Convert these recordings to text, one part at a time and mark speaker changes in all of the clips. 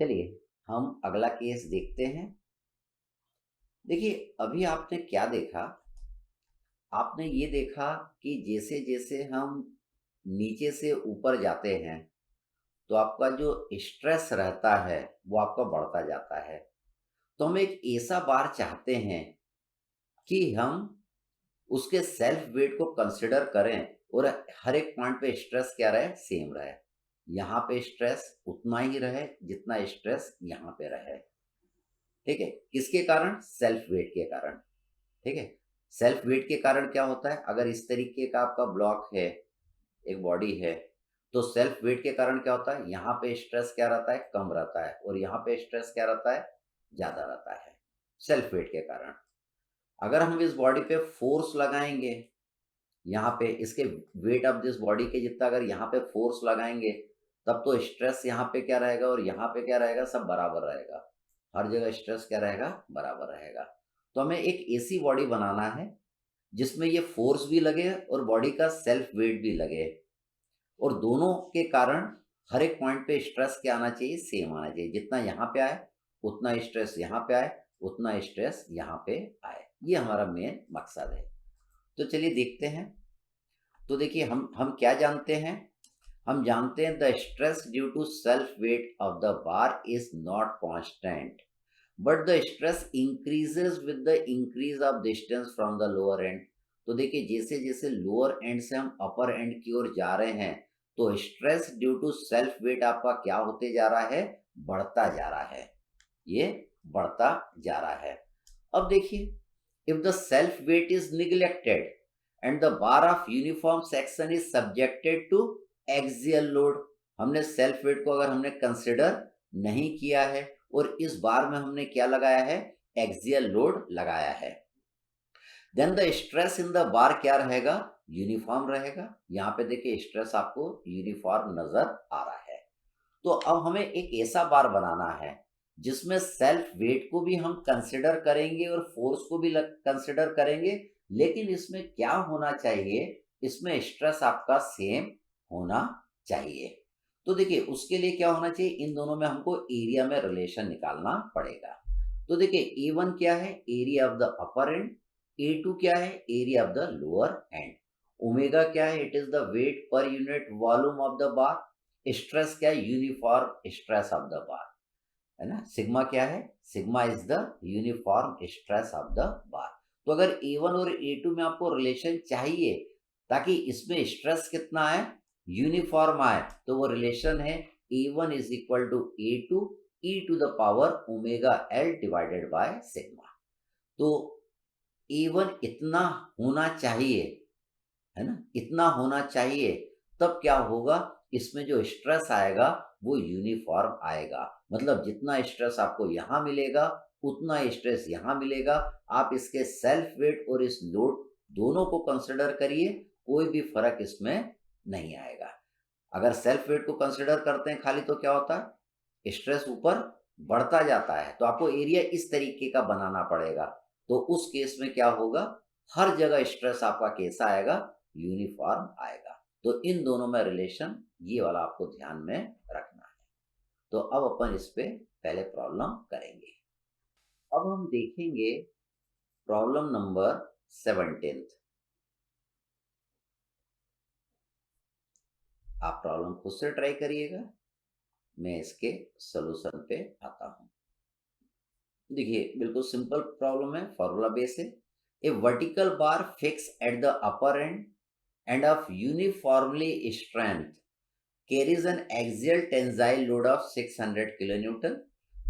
Speaker 1: चलिए हम अगला केस देखते हैं। देखिए अभी आपने क्या देखा, आपने ये देखा कि जैसे जैसे हम नीचे से ऊपर जाते हैं तो आपका जो स्ट्रेस रहता है वो आपका बढ़ता जाता है। तो हम एक ऐसा बार चाहते हैं कि हम उसके सेल्फ वेट को कंसिडर करें और हर एक पॉइंट पे स्ट्रेस क्या रहे, सेम रहे। यहाँ पे स्ट्रेस उतना ही रहे जितना स्ट्रेस यहाँ पे रहे। ठीक है, किसके कारण? सेल्फ वेट के कारण। ठीक है, सेल्फ वेट के कारण क्या होता है, अगर इस तरीके का आपका ब्लॉक है, एक बॉडी है, तो सेल्फ वेट के कारण क्या होता है, यहाँ पे स्ट्रेस क्या रहता है, कम रहता है, और यहाँ पे स्ट्रेस क्या रहता है, ज्यादा रहता है, सेल्फ वेट के कारण। अगर हम इस बॉडी पे फोर्स लगाएंगे, यहाँ पे इसके वेट ऑफ दिस बॉडी के जितना अगर यहाँ पे फोर्स लगाएंगे, तब तो स्ट्रेस यहाँ पे क्या रहेगा और यहाँ पे क्या रहेगा, सब बराबर रहेगा। हर जगह स्ट्रेस क्या रहेगा, बराबर रहेगा। तो हमें एक ऐसी बॉडी बनाना है जिसमें ये फोर्स भी लगे और बॉडी का सेल्फ वेट भी लगे, और दोनों के कारण हर एक पॉइंट पे स्ट्रेस क्या आना चाहिए, सेम आना चाहिए। जितना यहाँ पे आए उतना स्ट्रेस यहाँ पे आए, उतना स्ट्रेस यहाँ पे आए। ये हमारा मेन मकसद है। तो चलिए देखते हैं। तो देखिए हम क्या जानते हैं, हम जानते हैं the stress due to self weight of the bar is not constant, but the stress increases with the increase of distance from the lower end. तो देखिए जैसे जैसे लोअर एंड से हम अपर एंड की ओर जा रहे हैं, तो stress due to self weight आपका क्या होते जा रहा है, बढ़ता जा रहा है। ये बढ़ता जा रहा है। अब देखिए, if the self weight is neglected and the bar of uniform section is subjected to axial load, हमने सेल्फ वेट को अगर हमने कंसिडर नहीं किया है और इस बार में हमने क्या लगाया है, एक्सियल लोड लगाया है, then the stress in the bar क्या रहेगा, यूनिफॉर्म रहेगा। यहाँ पे देखिए स्ट्रेस आपको यूनिफॉर्म नजर आ रहा है। तो अब हमें एक ऐसा बार बनाना है जिसमें सेल्फ वेट को भी हम कंसिडर करेंगे और फोर्स को भी कंसिडर करेंगे, लेकिन इसमें क्या होना चाहिए, इसमें स्ट्रेस आपका सेम होना चाहिए। तो देखिए उसके लिए क्या होना चाहिए, इन दोनों में हमको एरिया में रिलेशन निकालना पड़ेगा। तो देखिए A1 क्या है, area of the upper end, A2 क्या है, area of the lower end, omega क्या है, it is the weight per unit volume of the bar, stress क्या है, uniform stress of the bar, है ना। सिग्मा क्या है, sigma is the uniform stress of the bar. तो अगर A1 और A2 में आपको रिलेशन चाहिए ताकि इसमें स्ट्रेस कितना है, यूनिफॉर्म आए, तो वो रिलेशन है A1 is equal to A2 e to the power omega L divided by sigma. तो A1 इतना होना चाहिए, है ना, इतना होना चाहिए, तब क्या होगा, इसमें जो स्ट्रेस आएगा वो यूनिफॉर्म आएगा। मतलब जितना स्ट्रेस आपको यहाँ मिलेगा उतना स्ट्रेस यहाँ मिलेगा। आप इसके सेल्फ वेट और इस लोड दोनों को कंसिडर करिए, कोई भी फर्क इसमें नहीं आएगा। अगर सेल्फ वेट को कंसिडर करते हैं खाली तो क्या होता है, स्ट्रेस ऊपर बढ़ता जाता है। तो आपको एरिया इस तरीके का बनाना पड़ेगा। तो उस केस में क्या होगा, हर जगह स्ट्रेस आपका कैसा आएगा, यूनिफॉर्म आएगा। तो इन दोनों में रिलेशन ये वाला आपको ध्यान में रखना है। तो अब अपन इस पे पहले प्रॉब्लम करेंगे। अब हम देखेंगे प्रॉब्लम नंबर 17। आप प्रॉब्लम खुद से ट्राई करिएगा, मैं इसके सॉल्यूशन पे आता हूं। देखिए बिल्कुल सिंपल प्रॉब्लम है, फॉर्मूला बेस है। A vertical bar fix at the upper end and of uniformly strength carries an axial tensile load of 600 kilonewton.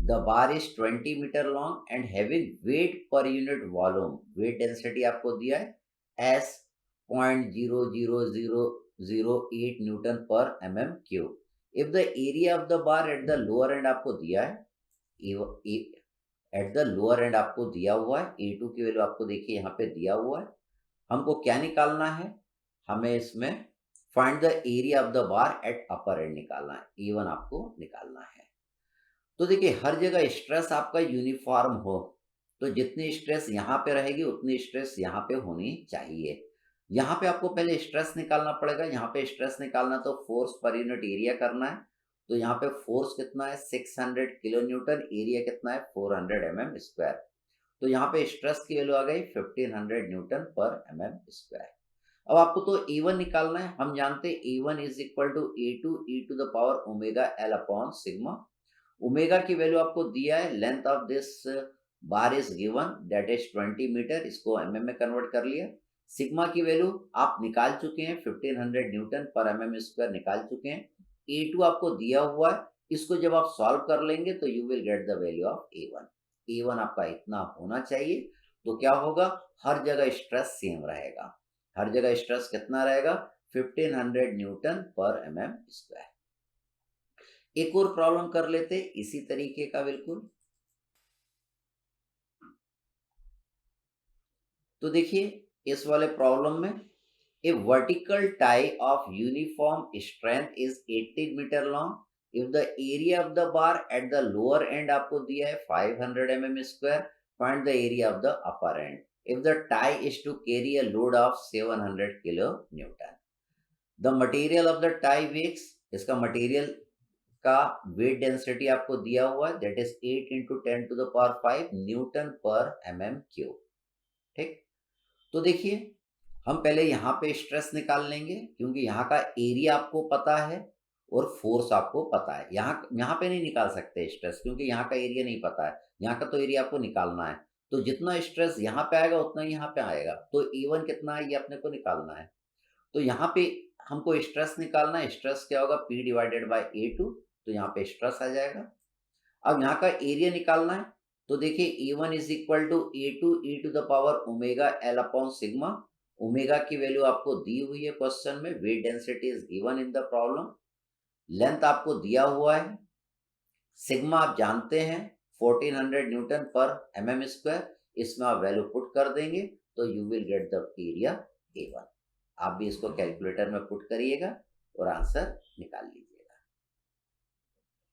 Speaker 1: The bar is 20 meter long and having weight per unit volume, weight density आपको दिया है S 0.00008 Newton पर mm cube. If the area of the bar at the lower end आपको दिया है, eight the lower end आपको दिया हुआ है, A2 की वैल्यू आपको देखिए यहाँ पे दिया हुआ है। हमको क्या निकालना है, हमें इसमें find the area of the bar at upper and निकालना है, A1 आपको निकालना है। तो देखिए हर जगह स्ट्रेस आपका यूनिफॉर्म हो, तो जितनी स्ट्रेस यहाँ पे रहेगी उतनी स्ट्रेस यहाँ पे होनी चाहिए। यहाँ पे आपको पहले स्ट्रेस निकालना पड़ेगा, यहाँ पे स्ट्रेस निकालना तो फोर्स पर यूनिट एरिया करना है। तो यहाँ पे फोर्स कितना है 600 किलो न्यूटन, एरिया कितना है 400 mm²। तो यहाँ पे स्ट्रेस की वैल्यू आ गई 1500 न्यूटन पर mm²। अब आपको तो E1 निकालना है। हम जानते हैं E1 is equal to A2 e⁻ omega L upon sigma. Omega की वैल्यू आपको दिया है, length of this bar is given that is 20 metre, इसको mm में कन्वर्ट कर लिया। सिग्मा की वैल्यू आप निकाल चुके हैं 1500 न्यूटन पर mm² निकाल चुके हैं। A2 आपको दिया हुआ है, इसको जब आप सॉल्व कर लेंगे तो you will get the value of A1। A1 आपका इतना होना चाहिए। तो क्या होगा, हर जगह स्ट्रेस सेम रहेगा। हर जगह स्ट्रेस कितना रहेगा 1500 न्यूटन पर mm²। एक और प्रॉब्लम कर लेते इसी तरीके का बिल्कुल। तो देखिए इस वाले प्रॉब्लम में a vertical tie of uniform strength is 18 metre long if the area of the bar at the lower end आपको दिया है 500 mm², find the area of the upper end if the tie is to carry a load of 700 kilo newton. The material of the tie weighs, इसका material का weight density आपको दिया हुआ है that is 8 into 10⁵ Newton पर mm³। ठीक, तो देखिए हम पहले यहाँ पे स्ट्रेस निकाल लेंगे क्योंकि यहाँ का एरिया आपको पता है और फोर्स आपको पता है। यहाँ पे नहीं निकाल सकते स्ट्रेस क्योंकि यहाँ का एरिया नहीं पता है। यहाँ का तो एरिया आपको निकालना है, तो जितना स्ट्रेस यहाँ पे आएगा उतना ही यहाँ पे आएगा। तो E1 कितना है ये अपने को निकालना है। तो यहाँ पे हमको स्ट्रेस निकालना है। स्ट्रेस क्या होगा P डिवाइडेड बाई A2, तो यहाँ पे स्ट्रेस आ जाएगा। अब यहाँ का एरिया निकालना है, तो देखिए E1 is equal to A2 e⁻ L upon sigma. Omega की वैल्यू आपको दी हुई है क्वेश्चन में, weight density is given in the problem, length आपको दिया हुआ है, सिग्मा आप जानते हैं 1400 न्यूटन पर mm²। इसमें आप वैल्यू पुट कर देंगे तो you will get the area A1। आप भी इसको कैलकुलेटर में पुट करिएगा और आंसर निकाल लीजिए।